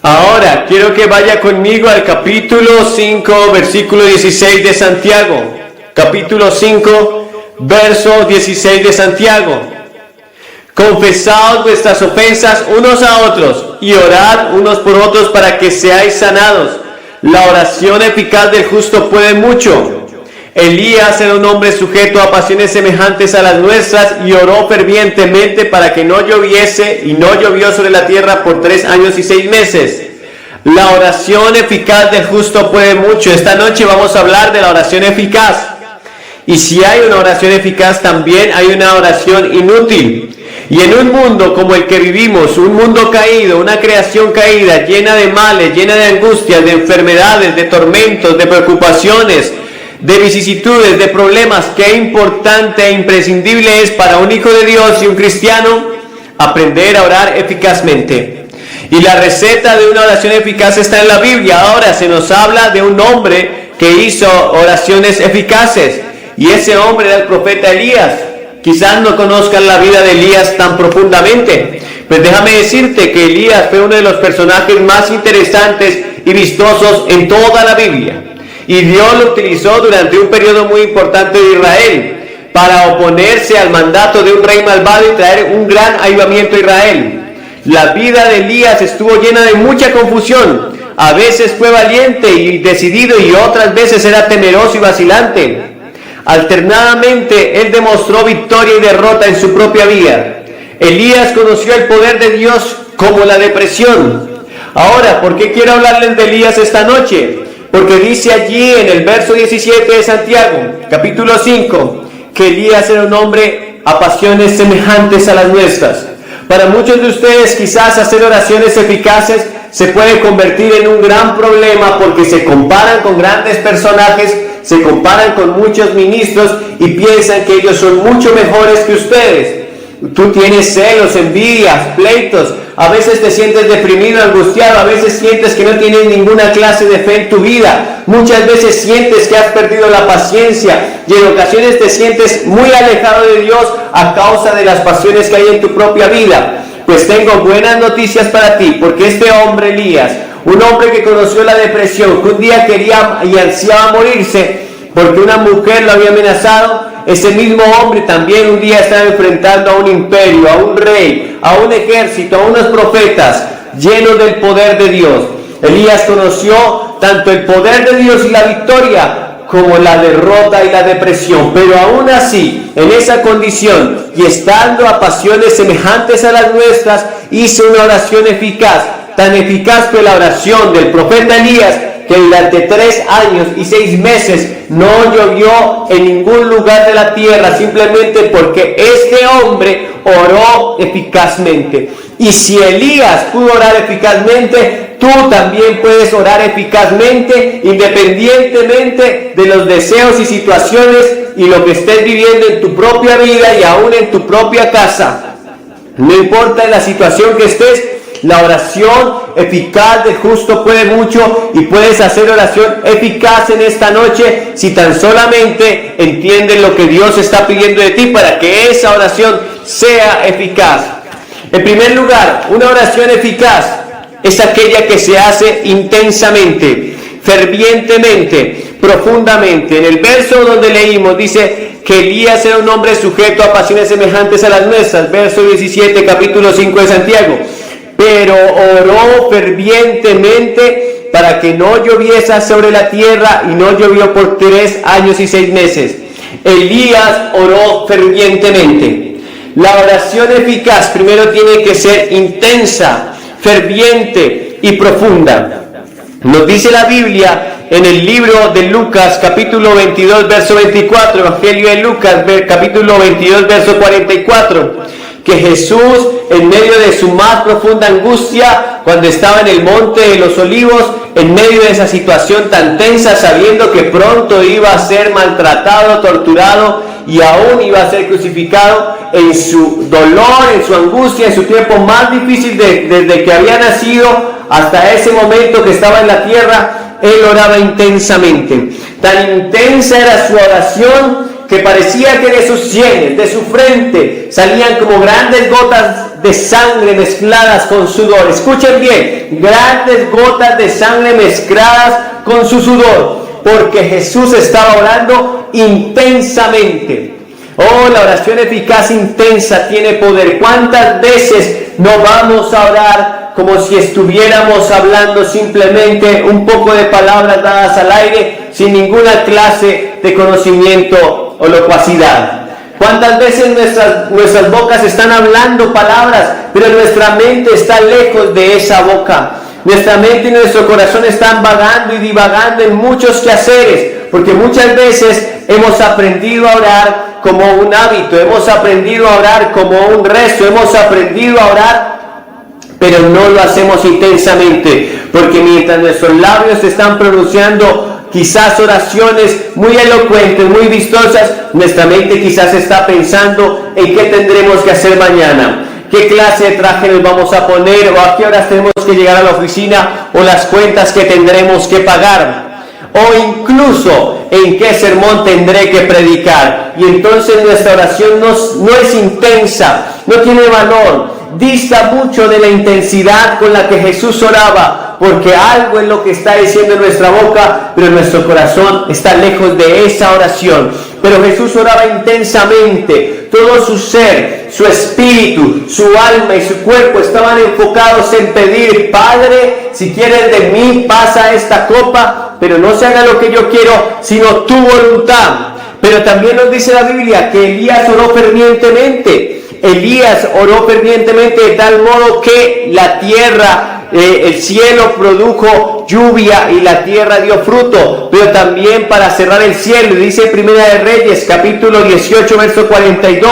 Ahora, quiero que vaya conmigo al capítulo 5, versículo 16 de Santiago. Capítulo 5, verso 16 de Santiago. Confesaos vuestras ofensas unos a otros y orad unos por otros para que seáis sanados. La oración eficaz del justo puede mucho. Elías era un hombre sujeto a pasiones semejantes a las nuestras y oró fervientemente para que no lloviese, y no llovió sobre la tierra por 3 años y 6 meses. La oración eficaz del justo puede mucho. Esta noche vamos a hablar de la oración eficaz. Y si hay una oración eficaz, también hay una oración inútil. Y en un mundo como el que vivimos, un mundo caído, una creación caída, llena de males, llena de angustias, de enfermedades, de tormentos, de preocupaciones, de vicisitudes, de problemas, qué importante e imprescindible es para un hijo de Dios y un cristiano aprender a orar eficazmente. Y la receta de una oración eficaz está en la Biblia. Ahora se nos habla de un hombre que hizo oraciones eficaces, y ese hombre era el profeta Elías. Quizás no conozcan la vida de Elías tan profundamente, pues déjame decirte que Elías fue uno de los personajes más interesantes y vistosos en toda la Biblia. Y Dios lo utilizó durante un periodo muy importante de Israel para oponerse al mandato de un rey malvado y traer un gran avivamiento a Israel. La vida de Elías estuvo llena de mucha confusión. A veces fue valiente y decidido, y otras veces era temeroso y vacilante. Alternadamente, él demostró victoria y derrota en su propia vida. Elías conoció el poder de Dios como la depresión. Ahora, ¿por qué quiero hablarles de Elías esta noche? Porque dice allí en el verso 17 de Santiago, capítulo 5, que Elías era un hombre a pasiones semejantes a las nuestras. Para muchos de ustedes, quizás hacer oraciones eficaces se puede convertir en un gran problema, porque se comparan con grandes personajes, se comparan con muchos ministros y piensan que ellos son mucho mejores que ustedes. Tú tienes celos, envidias, pleitos, a veces te sientes deprimido, angustiado, a veces sientes que no tienes ninguna clase de fe en tu vida, muchas veces sientes que has perdido la paciencia, y en ocasiones te sientes muy alejado de Dios a causa de las pasiones que hay en tu propia vida. Pues tengo buenas noticias para ti, porque este hombre Elías, un hombre que conoció la depresión, que un día quería y ansiaba morirse porque una mujer lo había amenazado, ese mismo hombre también un día estaba enfrentando a un imperio, a un rey, a un ejército, a unos profetas llenos del poder de Dios. Elías conoció tanto el poder de Dios y la victoria como la derrota y la depresión, pero aún así, en esa condición y estando a pasiones semejantes a las nuestras, hizo una oración eficaz. Tan eficaz fue la oración del profeta Elías que durante 3 años y 6 meses no llovió en ningún lugar de la tierra, simplemente porque este hombre oró eficazmente. Y si Elías pudo orar eficazmente, tú también puedes orar eficazmente, independientemente de los deseos y situaciones y lo que estés viviendo en tu propia vida y aún en tu propia casa. No importa la situación que estés, la oración eficaz del justo puede mucho, y puedes hacer oración eficaz en esta noche si tan solamente entiendes lo que Dios está pidiendo de ti para que esa oración sea eficaz. En primer lugar, una oración eficaz es aquella que se hace intensamente, fervientemente, profundamente. En el verso donde leímos dice que Elías era un hombre sujeto a pasiones semejantes a las nuestras, verso 17, capítulo 5 de Santiago. Pero oró fervientemente para que no lloviese sobre la tierra, y no llovió por 3 años y 6 meses. Elías oró fervientemente. La oración eficaz primero tiene que ser intensa, ferviente y profunda. Nos dice la Biblia en el libro de Lucas, capítulo 22, verso 24, Evangelio de Lucas, capítulo 22, verso 44, que Jesús, en medio de su más profunda angustia, cuando estaba en el monte de los olivos, en medio de esa situación tan tensa, sabiendo que pronto iba a ser maltratado, torturado y aún iba a ser crucificado, en su dolor, en su angustia, en su tiempo más difícil desde que había nacido hasta ese momento que estaba en la tierra, él oraba intensamente. Tan intensa era su oración que parecía que de sus sienes, de su frente, salían como grandes gotas de sangre mezcladas con sudor. Escuchen bien, grandes gotas de sangre mezcladas con su sudor, porque Jesús estaba orando intensamente. Oh, la oración eficaz intensa tiene poder. ¿Cuántas veces no vamos a orar como si estuviéramos hablando simplemente un poco de palabras dadas al aire, sin ninguna clase de conocimiento o locuacidad? ¿Cuántas veces nuestras bocas están hablando palabras, pero nuestra mente está lejos de esa boca? Nuestra mente y nuestro corazón están vagando y divagando en muchos quehaceres, porque muchas veces hemos aprendido a orar como un hábito, hemos aprendido a orar como un rezo, hemos aprendido a orar, pero no lo hacemos intensamente, porque mientras nuestros labios están pronunciando quizás oraciones muy elocuentes, muy vistosas, nuestra mente quizás está pensando en qué tendremos que hacer mañana, qué clase de traje nos vamos a poner, o a qué horas tenemos que llegar a la oficina, o las cuentas que tendremos que pagar, o incluso en qué sermón tendré que predicar. Y entonces nuestra oración no es intensa, no tiene valor, dista mucho de la intensidad con la que Jesús oraba, porque algo es lo que está diciendo en nuestra boca, pero nuestro corazón está lejos de esa oración. Pero Jesús oraba intensamente, todo su ser, su espíritu, su alma y su cuerpo estaban enfocados en pedir: Padre, si quieres de mí, pasa esta copa, pero no se haga lo que yo quiero, sino tu voluntad. Pero también nos dice la Biblia que Elías oró fervientemente. Elías oró fervientemente de tal modo que la tierra, el cielo produjo lluvia y la tierra dio fruto. Pero también, para cerrar el cielo, dice Primera de Reyes, capítulo 18, verso 42,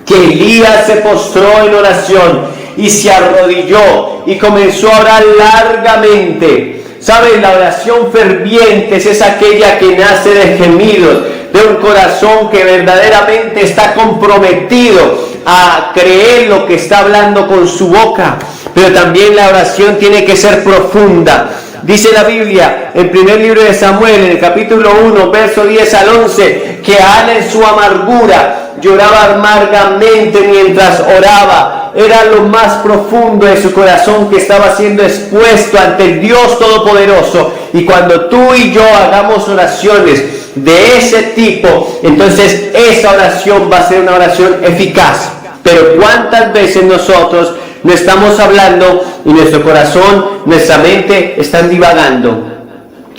que Elías se postró en oración y se arrodilló y comenzó a orar largamente. ¿Sabes? La oración ferviente es aquella que nace de gemidos, de un corazón que verdaderamente está comprometido a creer lo que está hablando con su boca. Pero también la oración tiene que ser profunda. Dice la Biblia en primer libro de Samuel, en el capítulo 1, verso 10 al 11, que Ana en su amargura lloraba amargamente mientras oraba. Era lo más profundo de su corazón que estaba siendo expuesto ante el Dios Todopoderoso. Y cuando tú y yo hagamos oraciones de ese tipo, entonces esa oración va a ser una oración eficaz. Pero ¿cuántas veces nosotros no estamos hablando y nuestro corazón, nuestra mente están divagando?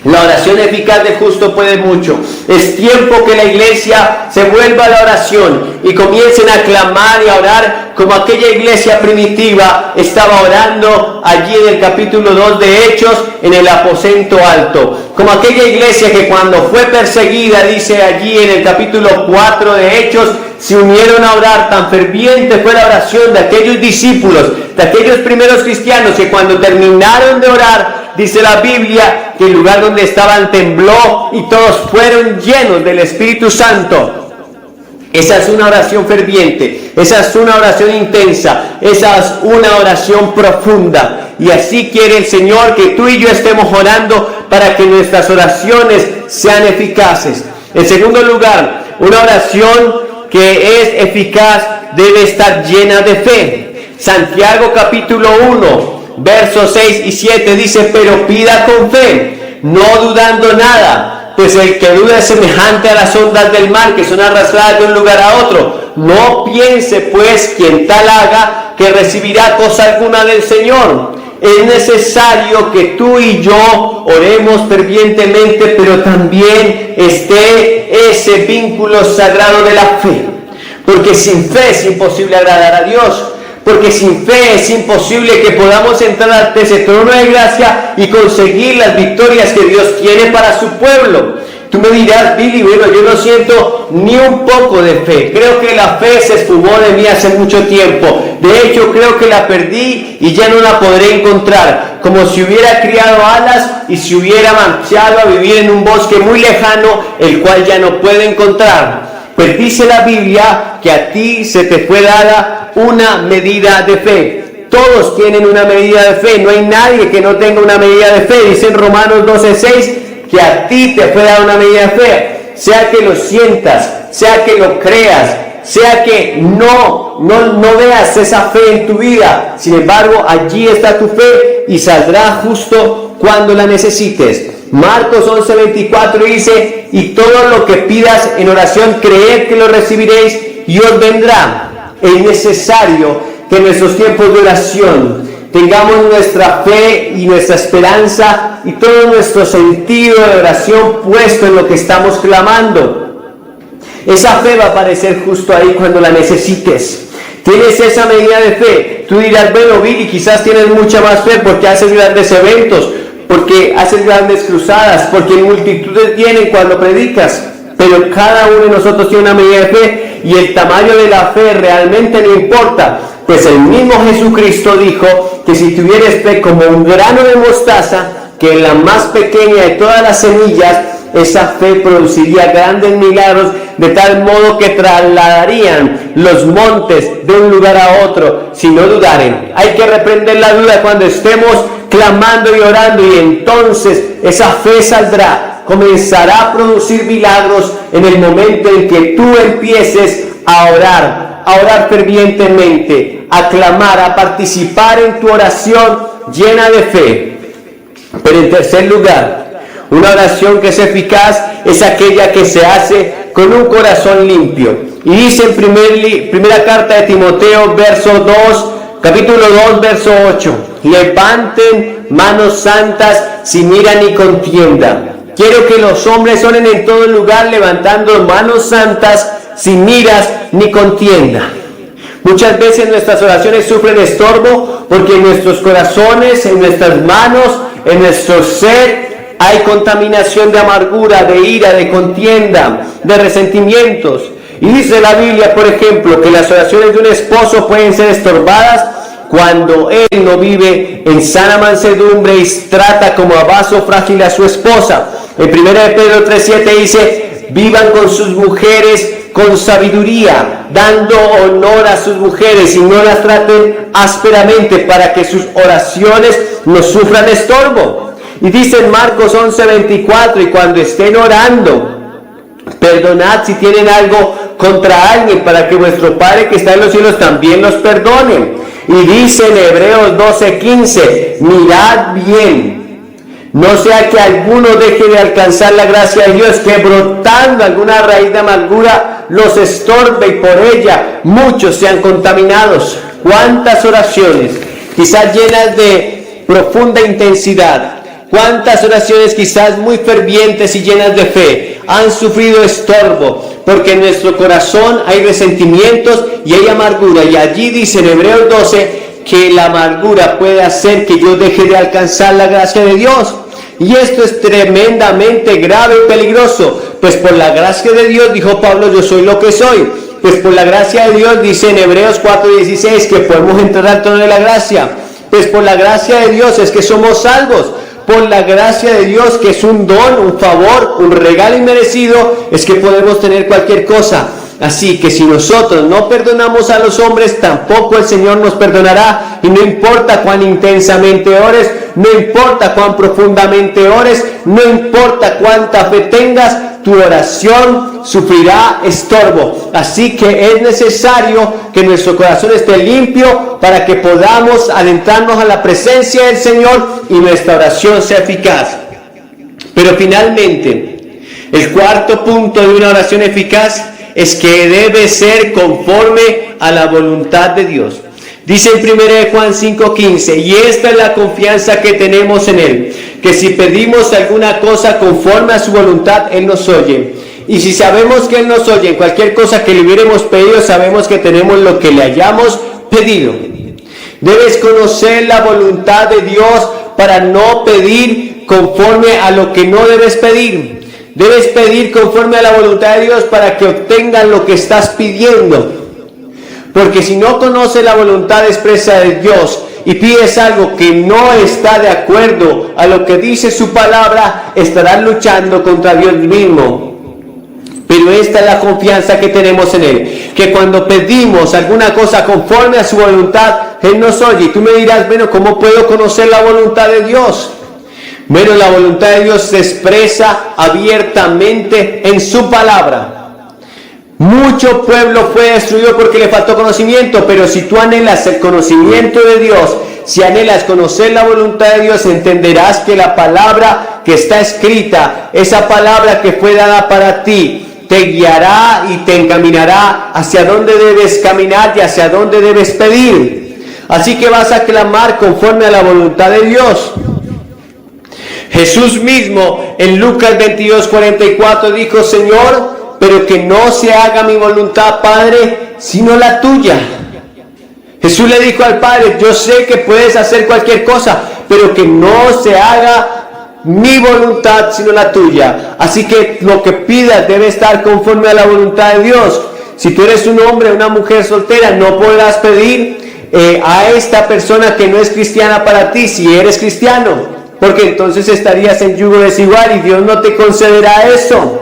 La oración eficaz del justo puede mucho. Es tiempo que la iglesia se vuelva a la oración y comiencen a clamar y a orar como aquella iglesia primitiva estaba orando allí en el capítulo 2 de Hechos, en el aposento alto. Como aquella iglesia que cuando fue perseguida, dice allí en el capítulo 4 de Hechos, se unieron a orar. Tan ferviente fue la oración de aquellos discípulos, de aquellos primeros cristianos, que cuando terminaron de orar, dice la Biblia que el lugar donde estaban tembló y todos fueron llenos del Espíritu Santo. Esa es una oración ferviente, esa es una oración intensa, esa es una oración profunda. Y así quiere el Señor que tú y yo estemos orando para que nuestras oraciones sean eficaces. En segundo lugar, una oración que es eficaz debe estar llena de fe. Santiago capítulo 1, versos 6 y 7 dice: pero pida con fe, no dudando nada, pues el que duda es semejante a las ondas del mar, que son arrastradas de un lugar a otro. No piense pues quien tal haga que recibirá cosa alguna del Señor. Es necesario que tú y yo oremos fervientemente, pero también esté ese vínculo sagrado de la fe, porque sin fe es imposible agradar a Dios. Porque sin fe es imposible que podamos entrar ante ese trono de gracia y conseguir las victorias que Dios tiene para su pueblo. Tú me dirás: Billy, bueno, yo no siento ni un poco de fe. Creo que la fe se esfumó de mí hace mucho tiempo. De hecho, creo que la perdí y ya no la podré encontrar. Como si hubiera criado alas y se hubiera marchado a vivir en un bosque muy lejano, el cual ya no puedo encontrar. Pues dice la Biblia que a ti se te fue dada una medida de fe. Todos tienen una medida de fe. No hay nadie que no tenga una medida de fe. Dice en Romanos 12:6 que a ti te fue dada una medida de fe. sea que lo sientas, sea que lo creas, sea que no veas esa fe en tu vida. Sin embargo, allí está tu fe y saldrá justo cuando la necesites. Marcos 11:24 dice: y todo lo que pidas en oración, creed que lo recibiréis y os vendrá. Es necesario que en nuestros tiempos de oración tengamos nuestra fe y nuestra esperanza y todo nuestro sentido de oración puesto en lo que estamos clamando. Esa fe va a aparecer justo ahí cuando la necesites. Tienes esa medida de fe. Tú dirás: bueno, Billy, quizás tienes mucha más fe porque haces grandes eventos, porque haces grandes cruzadas, porque multitudes vienen cuando predicas. Pero cada uno de nosotros tiene una medida de fe, y el tamaño de la fe realmente no importa. Pues el mismo Jesucristo dijo que si tuvieras fe como un grano de mostaza, que es la más pequeña de todas las semillas, esa fe produciría grandes milagros, de tal modo que trasladarían los montes de un lugar a otro si no dudaren. Hay que reprender la duda cuando estemos clamando y orando, y entonces esa fe saldrá, comenzará a producir milagros en el momento en que tú empieces a orar fervientemente, a clamar, a participar en tu oración llena de fe. Pero en tercer lugar, una oración que es eficaz es aquella que se hace con un corazón limpio. Y dice en primera carta de Timoteo, capítulo 2, verso 8: levanten manos santas sin ira ni contienda. Quiero que los hombres oren en todo lugar levantando manos santas sin iras ni contienda. Muchas veces nuestras oraciones sufren estorbo porque en nuestros corazones, en nuestras manos, en nuestro ser hay contaminación de amargura, de ira, de contienda, de resentimientos. Y dice la Biblia, por ejemplo, que las oraciones de un esposo pueden ser estorbadas cuando él no vive en sana mansedumbre y trata como a vaso frágil a su esposa. En 1 Pedro 3:7 dice: vivan con sus mujeres con sabiduría, dando honor a sus mujeres y no las traten ásperamente, para que sus oraciones no sufran estorbo. Y dice en Marcos 11:24: y cuando estén orando, perdonad si tienen algo contra alguien, para que vuestro Padre que está en los cielos también los perdone. Y dice en Hebreos 12:15: mirad bien, no sea que alguno deje de alcanzar la gracia de Dios, que brotando alguna raíz de amargura los estorbe, y por ella muchos sean contaminados. ¿Cuántas oraciones, quizás llenas de profunda intensidad, cuántas oraciones quizás muy fervientes y llenas de fe, han sufrido estorbo, porque en nuestro corazón hay resentimientos y hay amargura? Y allí dice en Hebreos 12 que la amargura puede hacer que yo deje de alcanzar la gracia de Dios. Y esto es tremendamente grave y peligroso, pues por la gracia de Dios, dijo Pablo, yo soy lo que soy. Pues por la gracia de Dios, dice en Hebreos 4:16, que podemos entrar al trono de la gracia. Pues por la gracia de Dios es que somos salvos. Por la gracia de Dios, que es un don, un favor, un regalo inmerecido, es que podemos tener cualquier cosa. Así que si nosotros no perdonamos a los hombres, tampoco el Señor nos perdonará. Y no importa cuán intensamente ores, no importa cuán profundamente ores, no importa cuánta fe tengas, tu oración sufrirá estorbo. Así que es necesario que nuestro corazón esté limpio para que podamos adentrarnos a la presencia del Señor y nuestra oración sea eficaz. Pero finalmente, el cuarto punto de una oración eficaz es que debe ser conforme a la voluntad de Dios. Dice en 1 Juan 5:15: y esta es la confianza que tenemos en Él, que si pedimos alguna cosa conforme a su voluntad, Él nos oye. Y si sabemos que Él nos oye en cualquier cosa que le hubiéramos pedido, sabemos que tenemos lo que le hayamos pedido. Debes conocer la voluntad de Dios para no pedir conforme a lo que no debes pedir. Debes pedir conforme a la voluntad de Dios para que obtengan lo que estás pidiendo. Porque si no conoces la voluntad expresa de Dios y pides algo que no está de acuerdo a lo que dice su palabra, estarás luchando contra Dios mismo. Pero esta es la confianza que tenemos en Él, que cuando pedimos alguna cosa conforme a su voluntad, Él nos oye. Y tú me dirás, bueno, ¿cómo puedo conocer la voluntad de Dios? Bueno, la voluntad de Dios se expresa abiertamente en su palabra. Mucho pueblo fue destruido porque le faltó conocimiento, pero si tú anhelas el conocimiento de Dios, si anhelas conocer la voluntad de Dios, entenderás que la palabra que está escrita, esa palabra que fue dada para ti, te guiará y te encaminará hacia dónde debes caminar y hacia dónde debes pedir. Así que vas a clamar conforme a la voluntad de Dios. Jesús mismo en Lucas 22:44 dijo: Señor, pero que no se haga mi voluntad, Padre, sino la tuya. Jesús le dijo al Padre: yo sé que puedes hacer cualquier cosa, pero que no se haga mi voluntad sino la tuya. Así que lo que pidas debe estar conforme a la voluntad de Dios. Si tú eres un hombre o una mujer soltera, no podrás pedir a esta persona que no es cristiana para ti si eres cristiano, porque entonces estarías en yugo desigual y Dios no te concederá eso.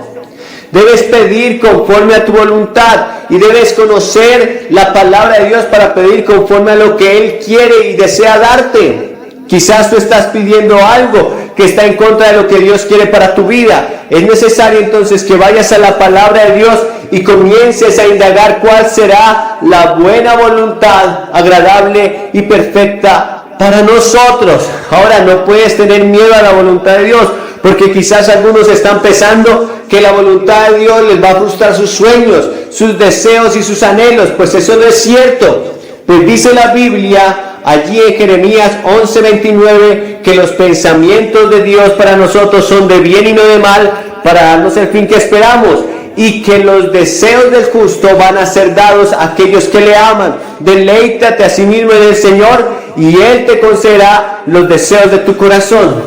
Debes pedir conforme a tu voluntad y debes conocer la palabra de Dios para pedir conforme a lo que Él quiere y desea darte. Quizás tú estás pidiendo algo que está en contra de lo que Dios quiere para tu vida. Es necesario entonces que vayas a la palabra de Dios y comiences a indagar cuál será la buena voluntad, agradable y perfecta para nosotros. Ahora, no puedes tener miedo a la voluntad de Dios, porque quizás algunos están pensando que la voluntad de Dios les va a frustrar sus sueños, sus deseos y sus anhelos. Pues eso no es cierto. Pues dice la Biblia allí en Jeremías 11:29 que los pensamientos de Dios para nosotros son de bien y no de mal, para darnos el fin que esperamos, y que los deseos del justo van a ser dados a aquellos que le aman. Deleítate a sí mismo en el Señor y Él te concederá los deseos de tu corazón.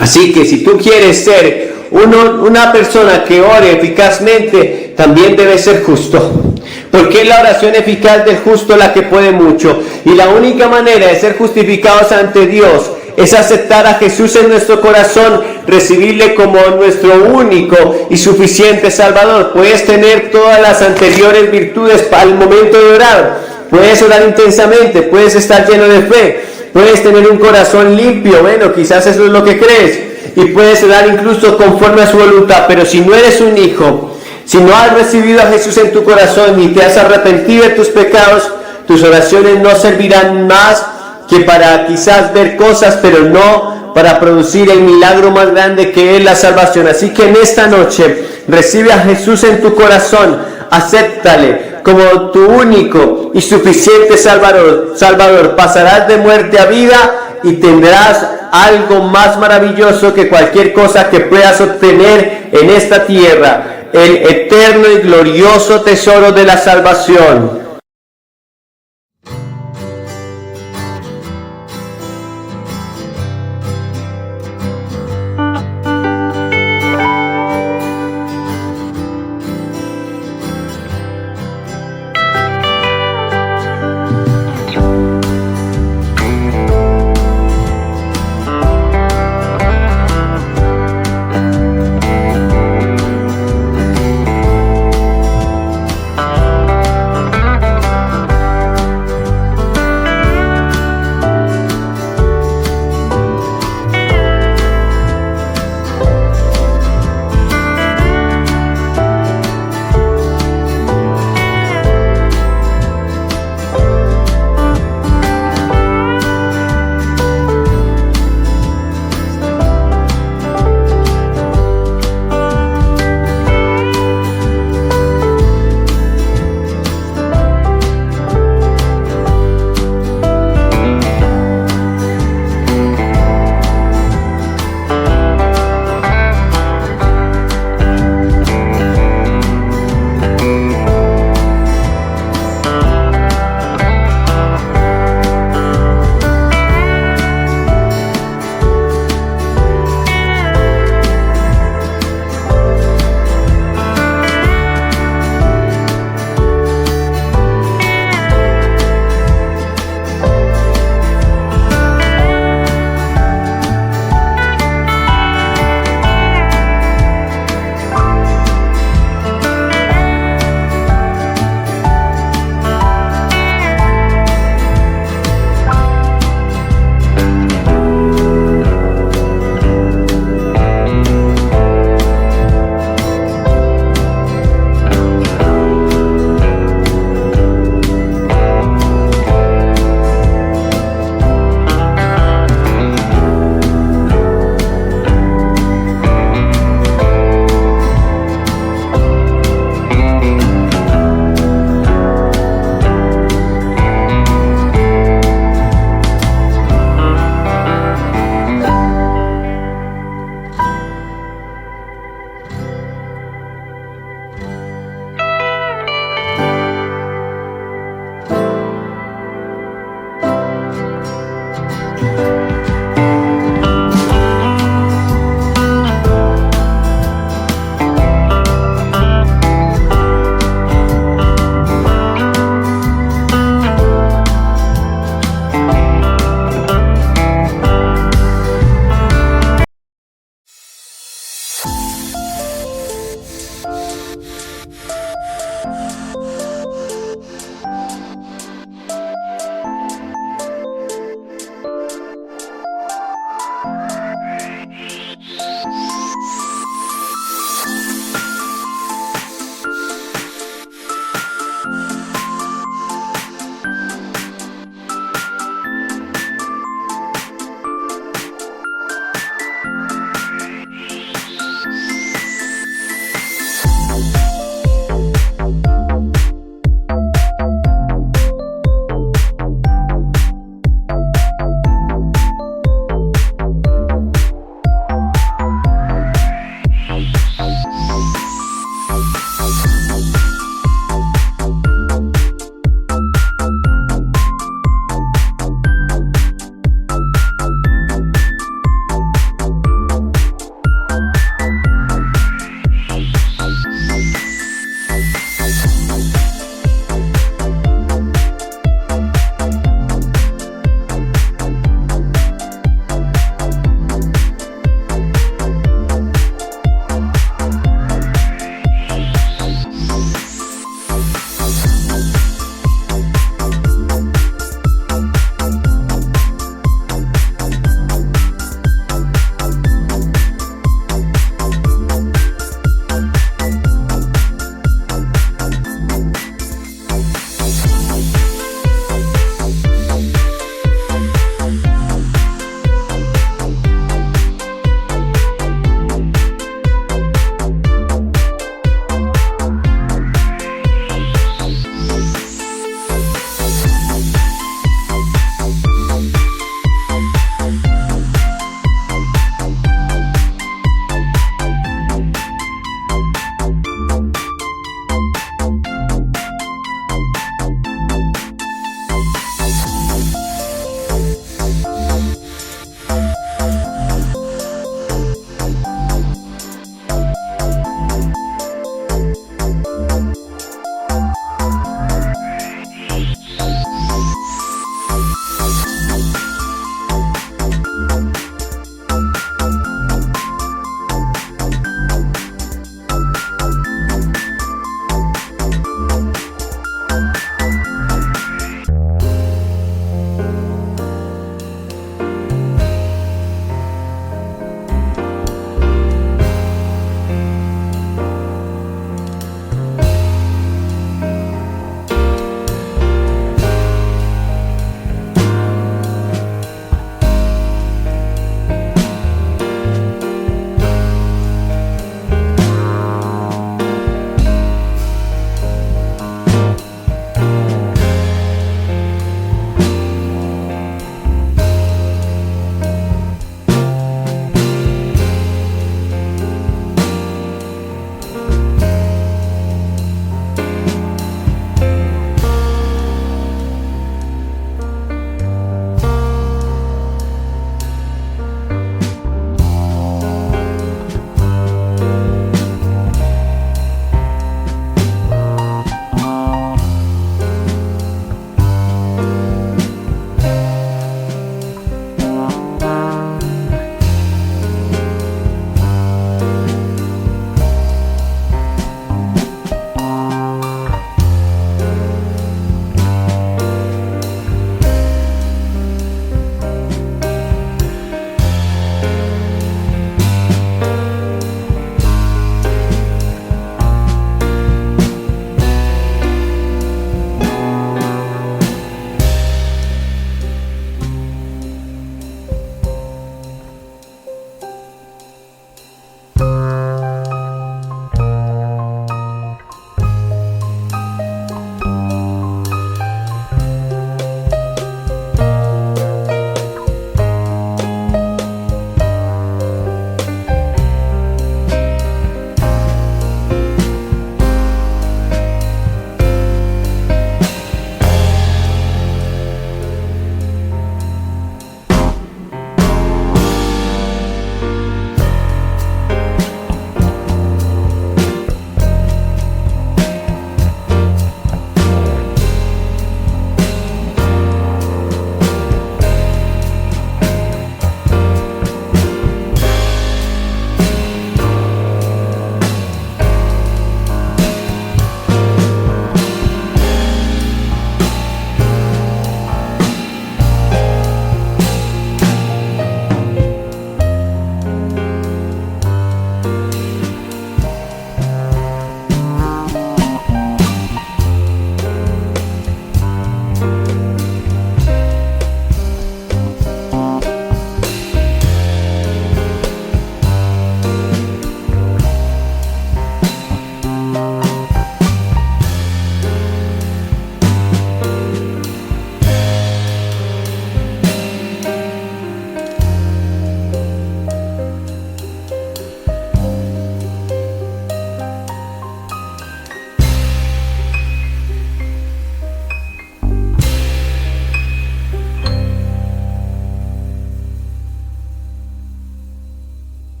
Así que si tú quieres ser una persona que ore eficazmente, también debes ser justo, porque es la oración eficaz del justo la que puede mucho. Y la única manera de ser justificados ante Dios es aceptar a Jesús en nuestro corazón, recibirle como nuestro único y suficiente Salvador. Puedes tener todas las anteriores virtudes para el momento de orar, puedes orar intensamente, puedes estar lleno de fe, puedes tener un corazón limpio, bueno, quizás eso es lo que crees, y puedes orar incluso conforme a su voluntad. Pero si no eres un hijo, si no has recibido a Jesús en tu corazón y te has arrepentido de tus pecados, tus oraciones no servirán más que para quizás ver cosas, pero no para producir el milagro más grande que es la salvación. Así que en esta noche recibe a Jesús en tu corazón, acéptale como tu único y suficiente Salvador. Pasarás de muerte a vida y tendrás algo más maravilloso que cualquier cosa que puedas obtener en esta tierra: el eterno y glorioso tesoro de la salvación.